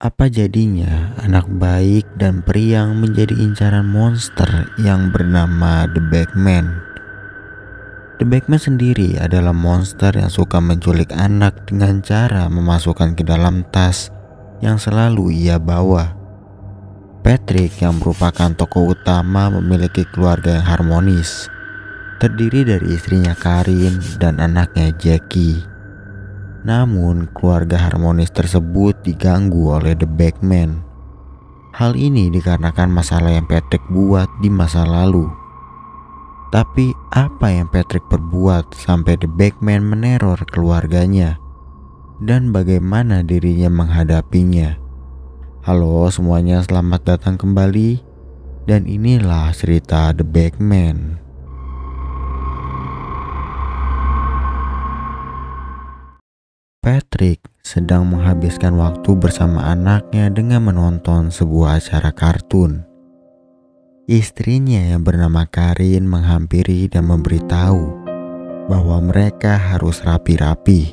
Apa jadinya anak baik dan periang menjadi incaran monster yang bernama The Bagman? The Bagman sendiri adalah monster yang suka menculik anak dengan cara memasukkan ke dalam tas yang selalu ia bawa. Patrick yang merupakan tokoh utama memiliki keluarga yang harmonis, terdiri dari istrinya Karin dan anaknya Jackie. Namun keluarga harmonis tersebut diganggu oleh The Bagman. Hal ini dikarenakan masalah yang Patrick buat di masa lalu. Tapi apa yang Patrick perbuat sampai The Bagman meneror keluarganya? Dan bagaimana dirinya menghadapinya? Halo semuanya, selamat datang kembali. Dan inilah cerita The Bagman. Patrick sedang menghabiskan waktu bersama anaknya dengan menonton sebuah acara kartun. Istrinya yang bernama Karin menghampiri dan memberitahu bahwa mereka harus rapi-rapi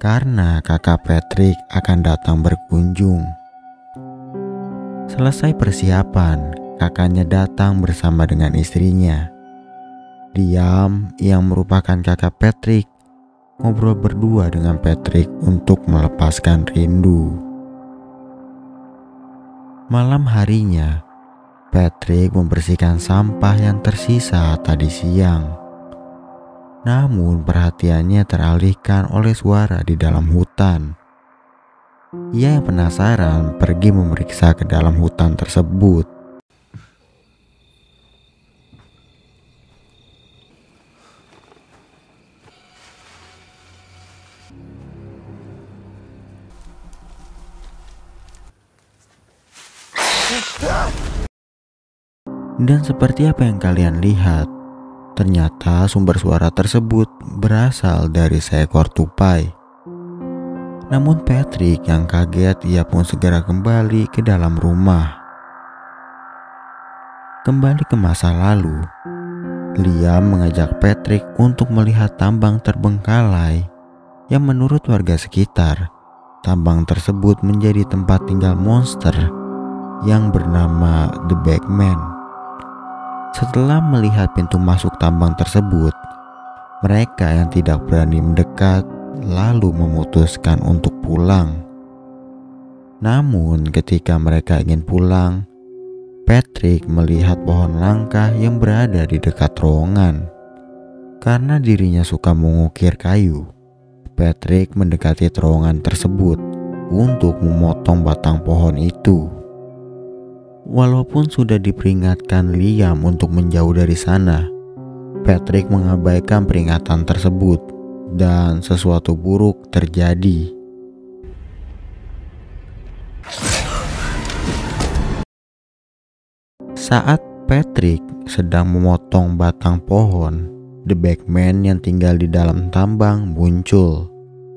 karena kakak Patrick akan datang berkunjung. Selesai persiapan, kakaknya datang bersama dengan istrinya. Liam yang merupakan kakak Patrick ngobrol berdua dengan Patrick untuk melepaskan rindu. Malam harinya, Patrick membersihkan sampah yang tersisa tadi siang. Namun perhatiannya teralihkan oleh suara di dalam hutan. Ia yang penasaran pergi memeriksa ke dalam hutan tersebut. Dan seperti apa yang kalian lihat, ternyata sumber suara tersebut berasal dari seekor tupai. Namun Patrick yang kaget, ia pun segera kembali ke dalam rumah. Kembali ke masa lalu, Liam mengajak Patrick untuk melihat tambang terbengkalai yang menurut warga sekitar, tambang tersebut menjadi tempat tinggal monster yang bernama The Bagman. Setelah melihat pintu masuk tambang tersebut, mereka yang tidak berani mendekat lalu memutuskan untuk pulang. Namun ketika mereka ingin pulang, Patrick melihat pohon langka yang berada di dekat terowongan. Karena dirinya suka mengukir kayu, Patrick mendekati terowongan tersebut untuk memotong batang pohon itu. Walaupun sudah diperingatkan Liam untuk menjauh dari sana, Patrick mengabaikan peringatan tersebut dan sesuatu buruk terjadi. Saat Patrick sedang memotong batang pohon, The Bagman yang tinggal di dalam tambang muncul,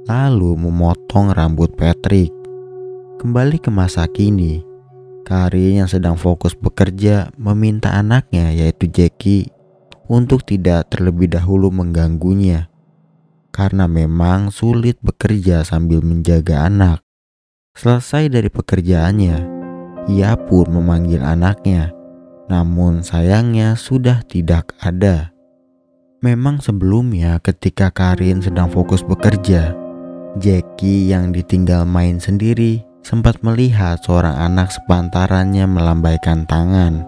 lalu memotong rambut Patrick. Kembali ke masa kini, Karin yang sedang fokus bekerja meminta anaknya yaitu Jackie untuk tidak terlebih dahulu mengganggunya karena memang sulit bekerja sambil menjaga anak. Selesai dari pekerjaannya, ia pun memanggil anaknya, namun sayangnya sudah tidak ada. Memang sebelumnya ketika Karin sedang fokus bekerja, Jackie yang ditinggal main sendiri sempat melihat seorang anak sepantarannya melambaikan tangan.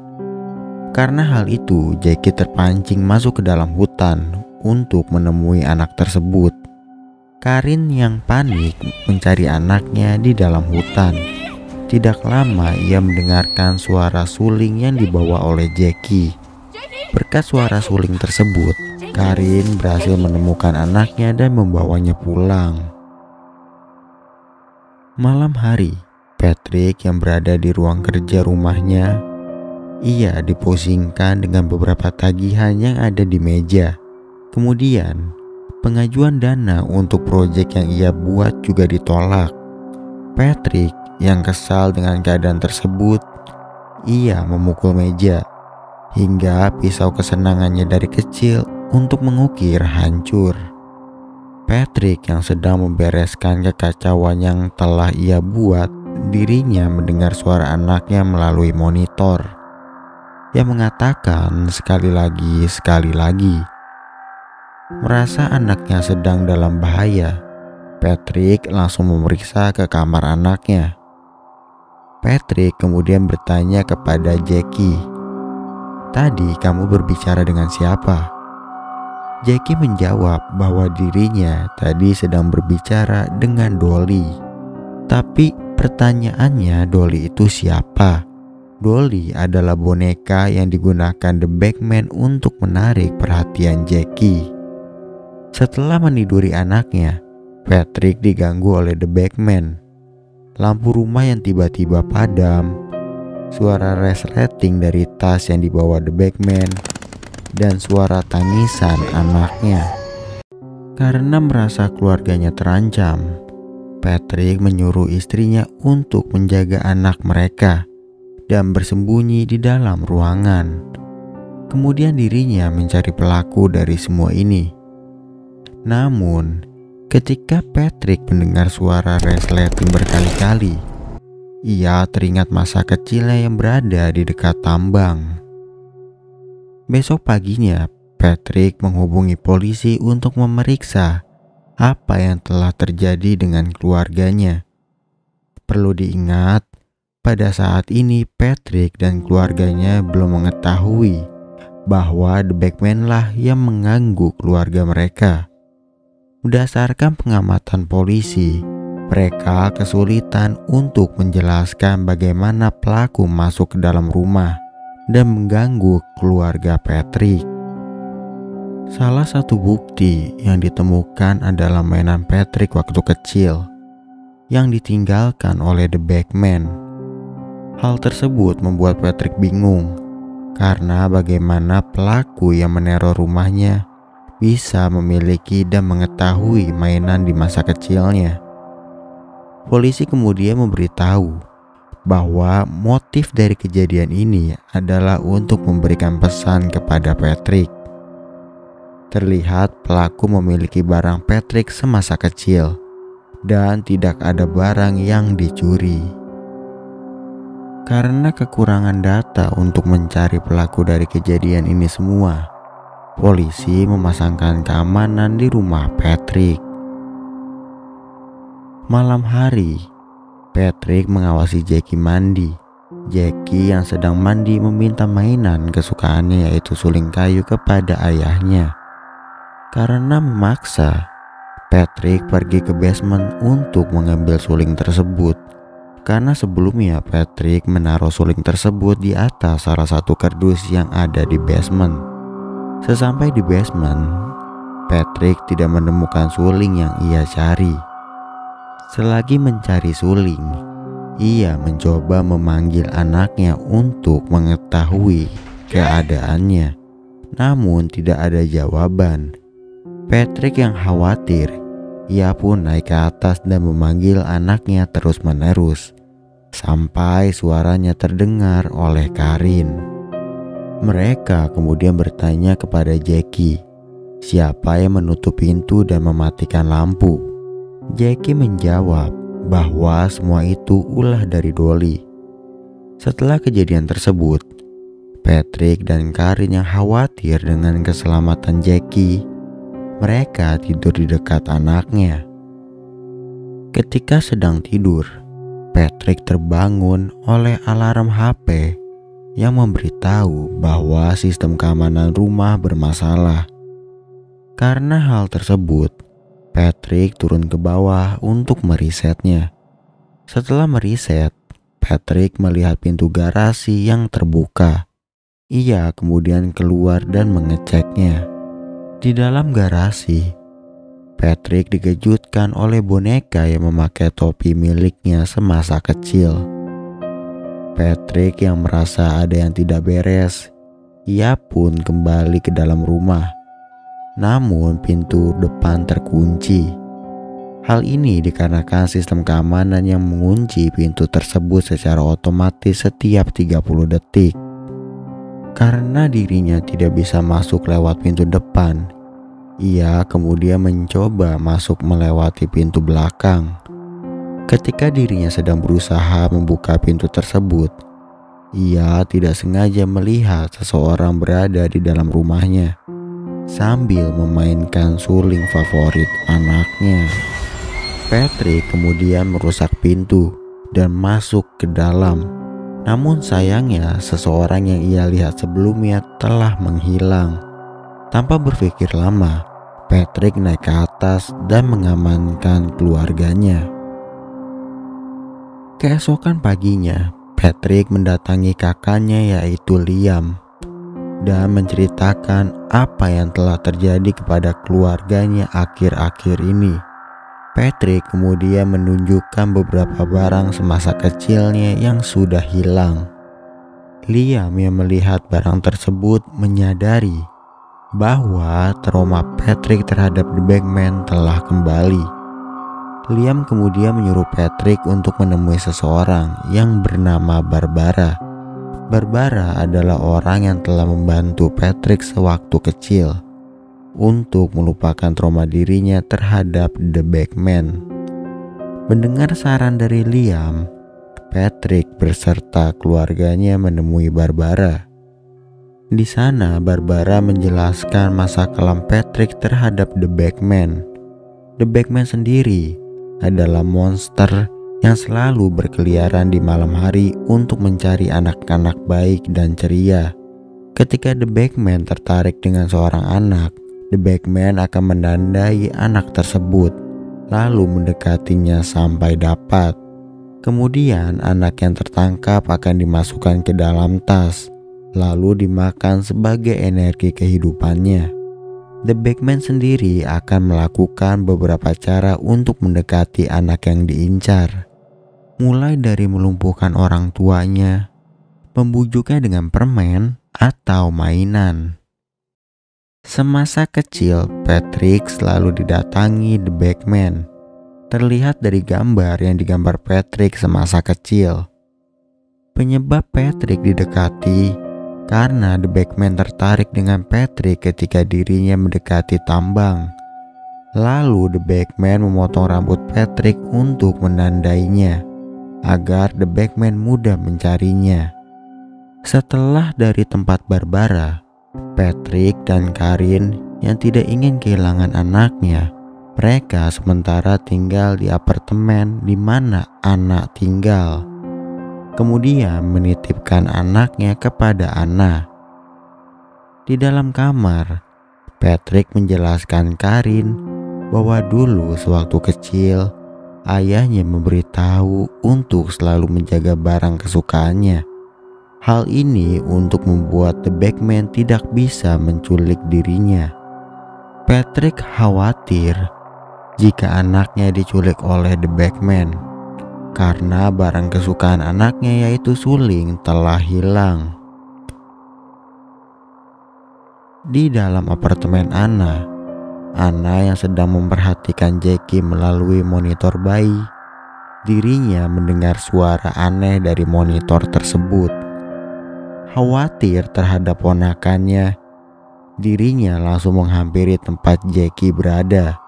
Karena hal itu, Jackie terpancing masuk ke dalam hutan untuk menemui anak tersebut. Karin yang panik mencari anaknya di dalam hutan. Tidak lama ia mendengarkan suara suling yang dibawa oleh Jackie. Berkat suara suling tersebut, Karin berhasil menemukan anaknya dan membawanya pulang. Malam hari, Patrick yang berada di ruang kerja rumahnya, ia dipusingkan dengan beberapa tagihan yang ada di meja. Kemudian, pengajuan dana untuk proyek yang ia buat juga ditolak. Patrick yang kesal dengan keadaan tersebut, ia memukul meja hingga pisau kesenangannya dari kecil untuk mengukir hancur. Patrick yang sedang membereskan kekacauan yang telah ia buat dirinya mendengar suara anaknya melalui monitor yang mengatakan sekali lagi. Merasa anaknya sedang dalam bahaya, Patrick langsung memeriksa ke kamar anaknya. Patrick kemudian bertanya kepada Jackie, "Tadi kamu berbicara dengan siapa?" Jackie menjawab bahwa dirinya tadi sedang berbicara dengan Dolly. Tapi pertanyaannya, Dolly itu siapa? Dolly adalah boneka yang digunakan The Bagman untuk menarik perhatian Jackie. Setelah meniduri anaknya, Patrick diganggu oleh The Bagman. Lampu rumah yang tiba-tiba padam, suara resleting dari tas yang dibawa The Bagman, dan suara tangisan anaknya. Karena merasa keluarganya terancam, Patrick menyuruh istrinya untuk menjaga anak mereka dan bersembunyi di dalam ruangan. Kemudian dirinya mencari pelaku dari semua ini. Namun, ketika Patrick mendengar suara resleting berkali-kali, ia teringat masa kecilnya yang berada di dekat tambang. Besok paginya, Patrick menghubungi polisi untuk memeriksa apa yang telah terjadi dengan keluarganya. Perlu diingat, pada saat ini Patrick dan keluarganya belum mengetahui bahwa The Bagman lah yang mengganggu keluarga mereka. Berdasarkan pengamatan polisi, mereka kesulitan untuk menjelaskan bagaimana pelaku masuk ke dalam rumah dan mengganggu keluarga Patrick. Salah satu bukti yang ditemukan adalah mainan Patrick waktu kecil yang ditinggalkan oleh The Bagman. Hal tersebut membuat Patrick bingung karena bagaimana pelaku yang meneror rumahnya bisa memiliki dan mengetahui mainan di masa kecilnya. Polisi kemudian memberitahu bahwa motif dari kejadian ini adalah untuk memberikan pesan kepada Patrick. Terlihat pelaku memiliki barang Patrick semasa kecil dan tidak ada barang yang dicuri. Karena kekurangan data untuk mencari pelaku dari kejadian ini semua, polisi memasangkan keamanan di rumah Patrick. Malam hari, Patrick mengawasi Jackie mandi. Jackie yang sedang mandi meminta mainan kesukaannya yaitu suling kayu kepada ayahnya. Karena memaksa, Patrick pergi ke basement untuk mengambil suling tersebut. Karena sebelumnya Patrick menaruh suling tersebut di atas salah satu kardus yang ada di basement. Sesampai di basement, Patrick tidak menemukan suling yang ia cari. Selagi mencari suling, ia mencoba memanggil anaknya untuk mengetahui keadaannya. Namun tidak ada jawaban. Patrick yang khawatir, ia pun naik ke atas dan memanggil anaknya terus-menerus sampai suaranya terdengar oleh Karin. Mereka kemudian bertanya kepada Jackie, siapa yang menutup pintu dan mematikan lampu. Jackie menjawab bahwa semua itu ulah dari Dolly. Setelah kejadian tersebut, Patrick dan Karin yang khawatir dengan keselamatan Jackie, mereka tidur di dekat anaknya. Ketika sedang tidur, Patrick terbangun oleh alarm HP yang memberitahu bahwa sistem keamanan rumah bermasalah. Karena hal tersebut, Patrick turun ke bawah untuk merisetnya. Setelah meriset, Patrick melihat pintu garasi yang terbuka. Ia kemudian keluar dan mengeceknya. Di dalam garasi, Patrick dikejutkan oleh boneka yang memakai topi miliknya semasa kecil. Patrick yang merasa ada yang tidak beres, ia pun kembali ke dalam rumah. Namun pintu depan terkunci. Hal ini dikarenakan sistem keamanan yang mengunci pintu tersebut secara otomatis setiap 30 detik. Karena dirinya tidak bisa masuk lewat pintu depan, ia kemudian mencoba masuk melewati pintu belakang. Ketika dirinya sedang berusaha membuka pintu tersebut, ia tidak sengaja melihat seseorang berada di dalam rumahnya sambil memainkan suling favorit anaknya. Patrick kemudian merusak pintu dan masuk ke dalam. Namun sayangnya seseorang yang ia lihat sebelumnya telah menghilang. Tanpa berpikir lama, Patrick naik ke atas dan mengamankan keluarganya. Keesokan paginya, Patrick mendatangi kakaknya yaitu Liam dan menceritakan apa yang telah terjadi kepada keluarganya akhir-akhir ini. Patrick kemudian menunjukkan beberapa barang semasa kecilnya yang sudah hilang. Liam yang melihat barang tersebut menyadari bahwa trauma Patrick terhadap The Bagman telah kembali. Liam kemudian menyuruh Patrick untuk menemui seseorang yang bernama Barbara. Barbara adalah orang yang telah membantu Patrick sewaktu kecil untuk melupakan trauma dirinya terhadap The Bagman. Mendengar saran dari Liam, Patrick beserta keluarganya menemui Barbara. Di sana Barbara menjelaskan masa kelam Patrick terhadap The Bagman. The Bagman sendiri adalah monster yang selalu berkeliaran di malam hari untuk mencari anak-anak baik dan ceria. Ketika The Bagman tertarik dengan seorang anak, The Bagman akan menandai anak tersebut, lalu mendekatinya sampai dapat. Kemudian anak yang tertangkap akan dimasukkan ke dalam tas, lalu dimakan sebagai energi kehidupannya. The Bagman sendiri akan melakukan beberapa cara untuk mendekati anak yang diincar. Mulai dari melumpuhkan orang tuanya, membujuknya dengan permen atau mainan. Semasa kecil, Patrick selalu didatangi The Bagman. Terlihat dari gambar yang digambar Patrick semasa kecil. Penyebab Patrick didekati karena The Bagman tertarik dengan Patrick ketika dirinya mendekati tambang. Lalu The Bagman memotong rambut Patrick untuk menandainya, agar The Bagman mudah mencarinya. Setelah dari tempat Barbara, Patrick dan Karin yang tidak ingin kehilangan anaknya, mereka sementara tinggal di apartemen di mana anak tinggal. Kemudian menitipkan anaknya kepada Anna. Di dalam kamar, Patrick menjelaskan Karin bahwa dulu sewaktu kecil ayahnya memberitahu untuk selalu menjaga barang kesukaannya. Hal ini untuk membuat The Bagman tidak bisa menculik dirinya. Patrick khawatir jika anaknya diculik oleh The Bagman karena barang kesukaan anaknya yaitu suling telah hilang. Di dalam apartemen Anna yang sedang memperhatikan Jackie melalui monitor bayi, dirinya mendengar suara aneh dari monitor tersebut. Khawatir terhadap ponakannya, dirinya langsung menghampiri tempat Jackie berada.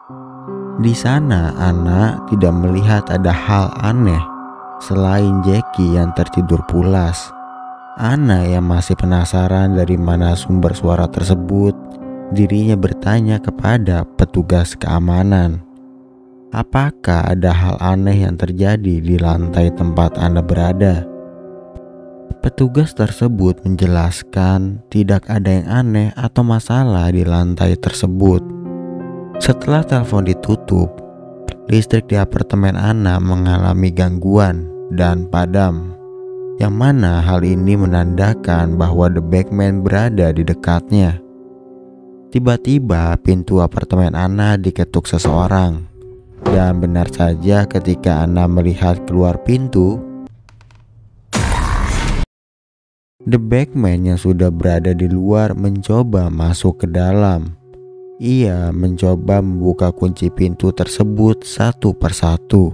Di sana Anna tidak melihat ada hal aneh selain Jackie yang tertidur pulas. Anna yang masih penasaran dari mana sumber suara tersebut, dirinya bertanya kepada petugas keamanan. Apakah ada hal aneh yang terjadi di lantai tempat Anda berada? Petugas tersebut menjelaskan tidak ada yang aneh atau masalah di lantai tersebut. Setelah telepon ditutup, listrik di apartemen Anna mengalami gangguan dan padam, yang mana hal ini menandakan bahwa The Bagman berada di dekatnya. Tiba-tiba pintu apartemen Anna diketuk seseorang, dan benar saja ketika Anna melihat keluar pintu, The Bagman yang sudah berada di luar mencoba masuk ke dalam. Ia mencoba membuka kunci pintu tersebut satu persatu.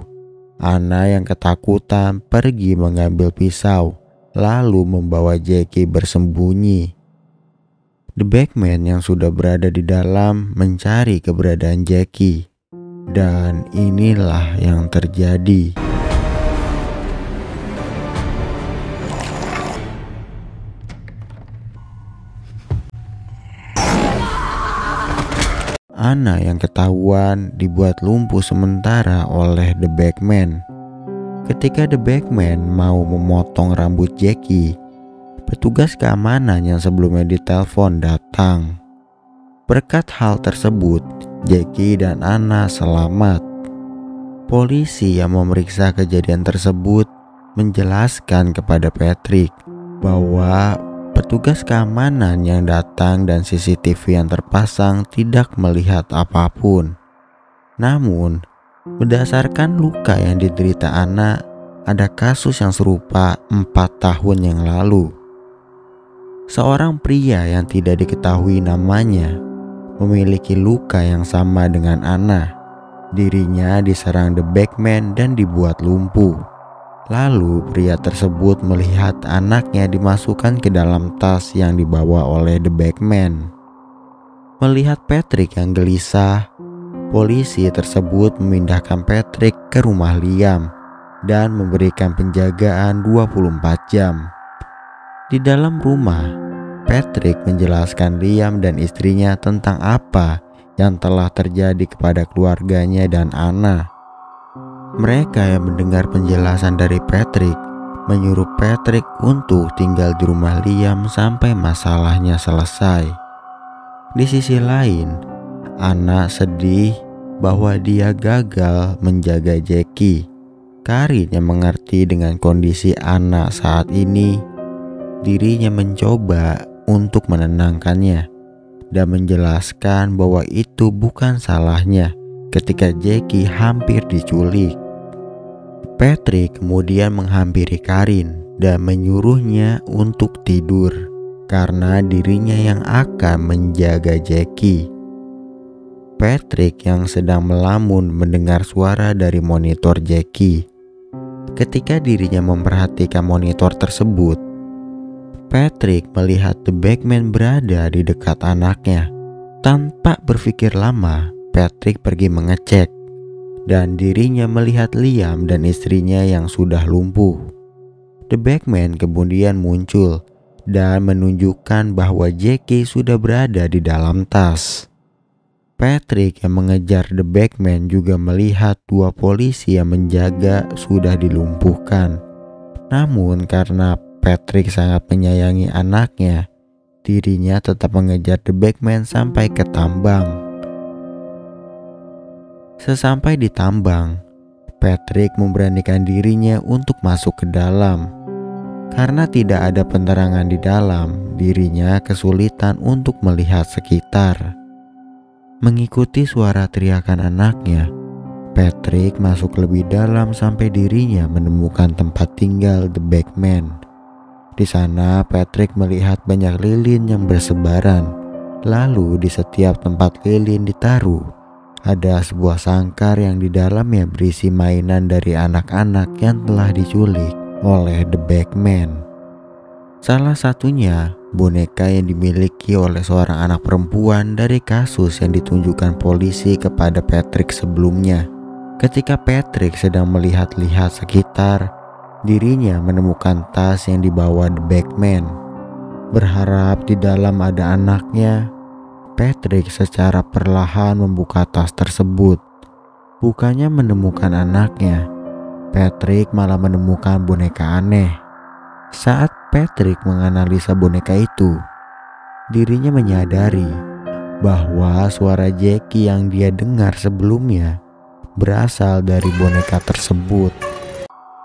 Anna yang ketakutan pergi mengambil pisau, lalu membawa Jackie bersembunyi. The Bagman yang sudah berada di dalam mencari keberadaan Jackie. Dan inilah yang terjadi. Anna yang ketahuan dibuat lumpuh sementara oleh The Bagman. Ketika The Bagman mau memotong rambut Jackie, petugas keamanan yang sebelumnya ditelepon datang. Berkat hal tersebut, Jackie dan Anna selamat. Polisi yang memeriksa kejadian tersebut menjelaskan kepada Patrick bahwa petugas keamanan yang datang dan CCTV yang terpasang tidak melihat apapun. Namun, berdasarkan luka yang diderita Anna, ada kasus yang serupa 4 tahun yang lalu. Seorang pria yang tidak diketahui namanya memiliki luka yang sama dengan Anna. Dirinya diserang The Bagman dan dibuat lumpuh. Lalu pria tersebut melihat anaknya dimasukkan ke dalam tas yang dibawa oleh The Bagman. Melihat Patrick yang gelisah, polisi tersebut memindahkan Patrick ke rumah Liam dan memberikan penjagaan 24 jam. Di dalam rumah, Patrick menjelaskan Liam dan istrinya tentang apa yang telah terjadi kepada keluarganya dan Anna. Mereka yang mendengar penjelasan dari Patrick menyuruh Patrick untuk tinggal di rumah Liam sampai masalahnya selesai. Di sisi lain, Anna sedih bahwa dia gagal menjaga Jackie. Karin yang mengerti dengan kondisi Anna saat ini, dirinya mencoba untuk menenangkannya dan menjelaskan bahwa itu bukan salahnya ketika Jackie hampir diculik. Patrick kemudian menghampiri Karin dan menyuruhnya untuk tidur karena dirinya yang akan menjaga Jackie. Patrick yang sedang melamun mendengar suara dari monitor Jackie. Ketika dirinya memperhatikan monitor tersebut, Patrick melihat The Bagman berada di dekat anaknya. Tanpa berpikir lama, Patrick pergi mengecek dan dirinya melihat Liam dan istrinya yang sudah lumpuh. The Bagman kemudian muncul dan menunjukkan bahwa Jackie sudah berada di dalam tas. Patrick yang mengejar The Bagman juga melihat 2 polisi yang menjaga sudah dilumpuhkan. Namun karena Patrick sangat menyayangi anaknya, dirinya tetap mengejar The Bagman sampai ke tambang. Sesampai di tambang, Patrick memberanikan dirinya untuk masuk ke dalam. Karena tidak ada penerangan di dalam, dirinya kesulitan untuk melihat sekitar. Mengikuti suara teriakan anaknya, Patrick masuk lebih dalam sampai dirinya menemukan tempat tinggal The Bagman. Di sana, Patrick melihat banyak lilin yang bersebaran. Lalu di setiap tempat lilin ditaruh, ada sebuah sangkar yang di dalamnya berisi mainan dari anak-anak yang telah diculik oleh The Bagman. Salah satunya boneka yang dimiliki oleh seorang anak perempuan dari kasus yang ditunjukkan polisi kepada Patrick sebelumnya. Ketika Patrick sedang melihat-lihat sekitar, dirinya menemukan tas yang dibawa The Bagman. Berharap di dalam ada anaknya, Patrick secara perlahan membuka tas tersebut. Bukannya menemukan anaknya, Patrick malah menemukan boneka aneh. Saat Patrick menganalisa boneka itu, dirinya menyadari bahwa suara Jackie yang dia dengar sebelumnya berasal dari boneka tersebut.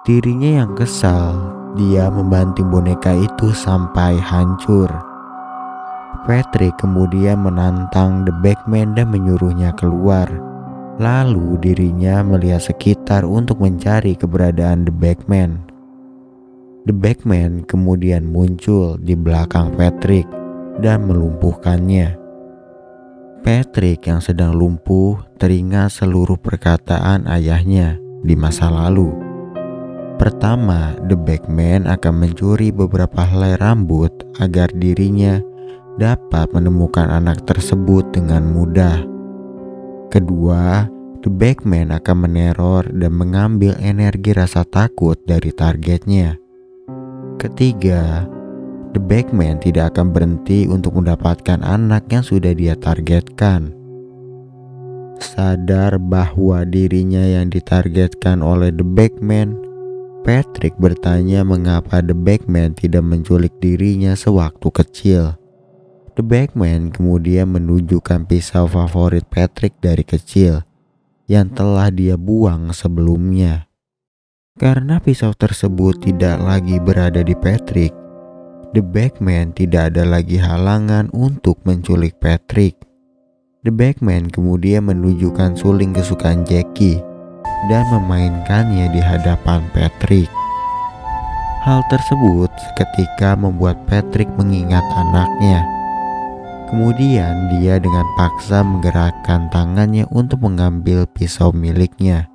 Dirinya yang kesal, dia membanting boneka itu sampai hancur. Patrick kemudian menantang The Bagman dan menyuruhnya keluar. Lalu dirinya melihat sekitar untuk mencari keberadaan The Bagman. The Bagman kemudian muncul di belakang Patrick dan melumpuhkannya. Patrick yang sedang lumpuh teringat seluruh perkataan ayahnya di masa lalu. Pertama, The Bagman akan mencuri beberapa helai rambut agar dirinya dapat menemukan anak tersebut dengan mudah. Kedua, The Bagman akan meneror dan mengambil energi rasa takut dari targetnya. Ketiga, The Bagman tidak akan berhenti untuk mendapatkan anak yang sudah dia targetkan. Sadar bahwa dirinya yang ditargetkan oleh The Bagman, Patrick bertanya mengapa The Bagman tidak menculik dirinya sewaktu kecil. The Bagman kemudian menunjukkan pisau favorit Patrick dari kecil yang telah dia buang sebelumnya. Karena pisau tersebut tidak lagi berada di Patrick, The Bagman tidak ada lagi halangan untuk menculik Patrick. The Bagman kemudian menunjukkan suling kesukaan Jackie dan memainkannya di hadapan Patrick. Hal tersebut seketika membuat Patrick mengingat anaknya. Kemudian dia dengan paksa menggerakkan tangannya untuk mengambil pisau miliknya.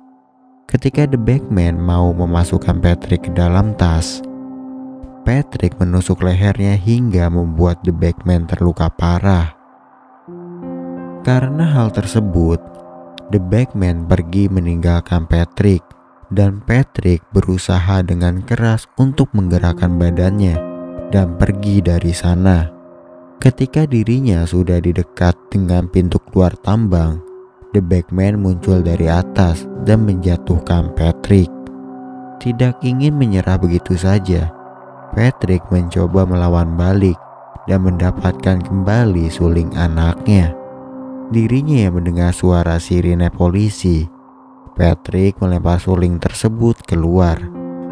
Ketika The Bagman mau memasukkan Patrick ke dalam tas, Patrick menusuk lehernya hingga membuat The Bagman terluka parah. Karena hal tersebut, The Bagman pergi meninggalkan Patrick dan Patrick berusaha dengan keras untuk menggerakkan badannya dan pergi dari sana. Ketika dirinya sudah di dekat dengan pintu keluar tambang, The Bagman muncul dari atas dan menjatuhkan Patrick. Tidak ingin menyerah begitu saja, Patrick mencoba melawan balik dan mendapatkan kembali suling anaknya. Dirinya yang mendengar suara sirine polisi. Patrick melempar suling tersebut keluar,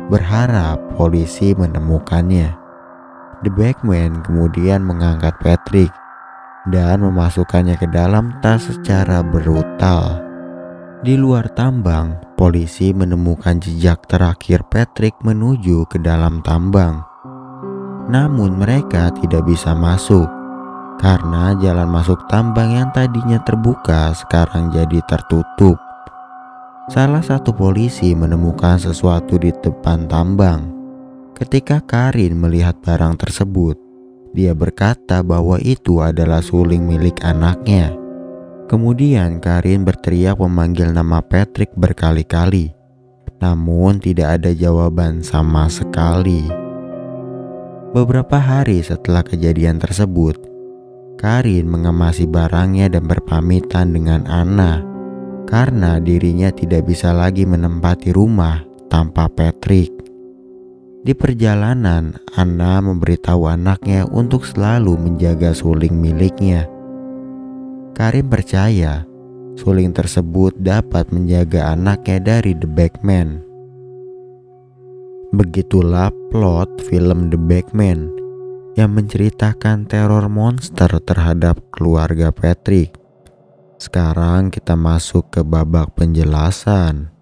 berharap polisi menemukannya. The Bagman kemudian mengangkat Patrick dan memasukkannya ke dalam tas secara brutal. Di luar tambang, polisi menemukan jejak terakhir Patrick menuju ke dalam tambang. Namun mereka tidak bisa masuk karena jalan masuk tambang yang tadinya terbuka sekarang jadi tertutup. Salah satu polisi menemukan sesuatu di depan tambang. Ketika Karin melihat barang tersebut, dia berkata bahwa itu adalah suling milik anaknya. Kemudian Karin berteriak memanggil nama Patrick berkali-kali, namun tidak ada jawaban sama sekali. Beberapa hari setelah kejadian tersebut, Karin mengemasi barangnya dan berpamitan dengan Anna karena dirinya tidak bisa lagi menempati rumah tanpa Patrick. Di perjalanan, Anna memberitahu anaknya untuk selalu menjaga suling miliknya. Karin percaya suling tersebut dapat menjaga anaknya dari The Bagman. Begitulah plot film The Bagman yang menceritakan teror monster terhadap keluarga Patrick. Sekarang kita masuk ke babak penjelasan.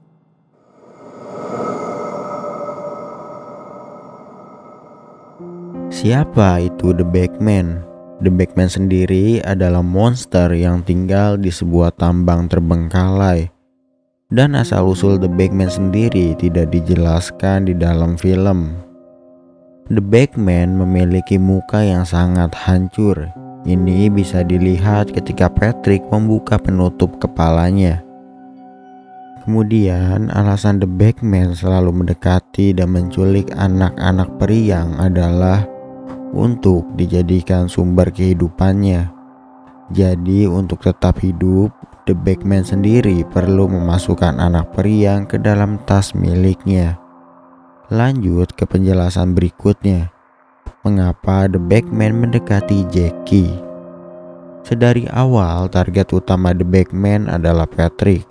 Siapa itu The Bagman? The Bagman sendiri adalah monster yang tinggal di sebuah tambang terbengkalai. Dan asal-usul The Bagman sendiri tidak dijelaskan di dalam film. The Bagman memiliki muka yang sangat hancur. Ini bisa dilihat ketika Patrick membuka penutup kepalanya. Kemudian alasan The Bagman selalu mendekati dan menculik anak-anak periang adalah untuk dijadikan sumber kehidupannya. Jadi untuk tetap hidup, The Bagman sendiri perlu memasukkan anak periang ke dalam tas miliknya. Lanjut ke penjelasan berikutnya. Mengapa The Bagman mendekati Jackie? Sedari awal target utama The Bagman adalah Patrick.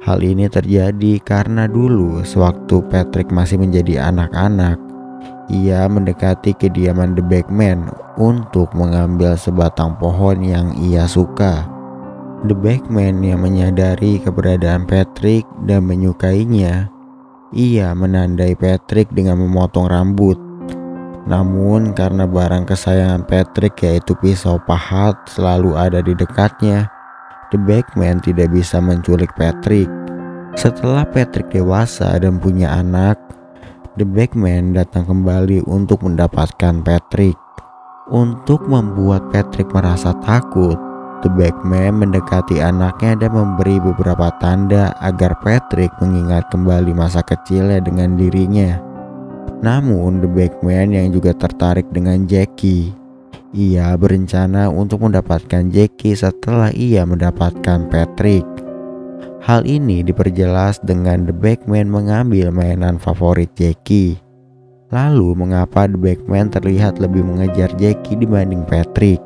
Hal ini terjadi karena dulu sewaktu Patrick masih menjadi anak-anak, ia mendekati kediaman The Bagman untuk mengambil sebatang pohon yang ia suka. The Bagman yang menyadari keberadaan Patrick dan menyukainya, ia menandai Patrick dengan memotong rambut. Namun karena barang kesayangan Patrick yaitu pisau pahat selalu ada di dekatnya, The Bagman tidak bisa menculik Patrick. Setelah Patrick dewasa dan punya anak, The Bagman datang kembali untuk mendapatkan Patrick. Untuk membuat Patrick merasa takut, The Bagman mendekati anaknya dan memberi beberapa tanda agar Patrick mengingat kembali masa kecilnya dengan dirinya. Namun The Bagman yang juga tertarik dengan Jackie. Ia berencana untuk mendapatkan Jackie setelah ia mendapatkan Patrick. Hal ini diperjelas dengan The Batman mengambil mainan favorit Jackie. Lalu mengapa The Batman terlihat lebih mengejar Jackie dibanding Patrick?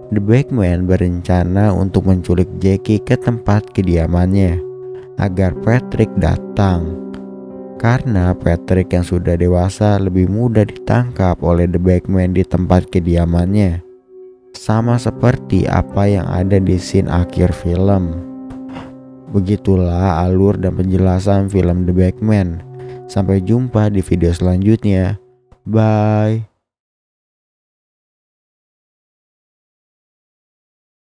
The Batman berencana untuk menculik Jackie ke tempat kediamannya agar Patrick datang. Karena Patrick yang sudah dewasa lebih mudah ditangkap oleh The Batman di tempat kediamannya. Sama seperti apa yang ada di scene akhir film. Begitulah alur dan penjelasan film The Batman. Sampai jumpa di video selanjutnya. Bye.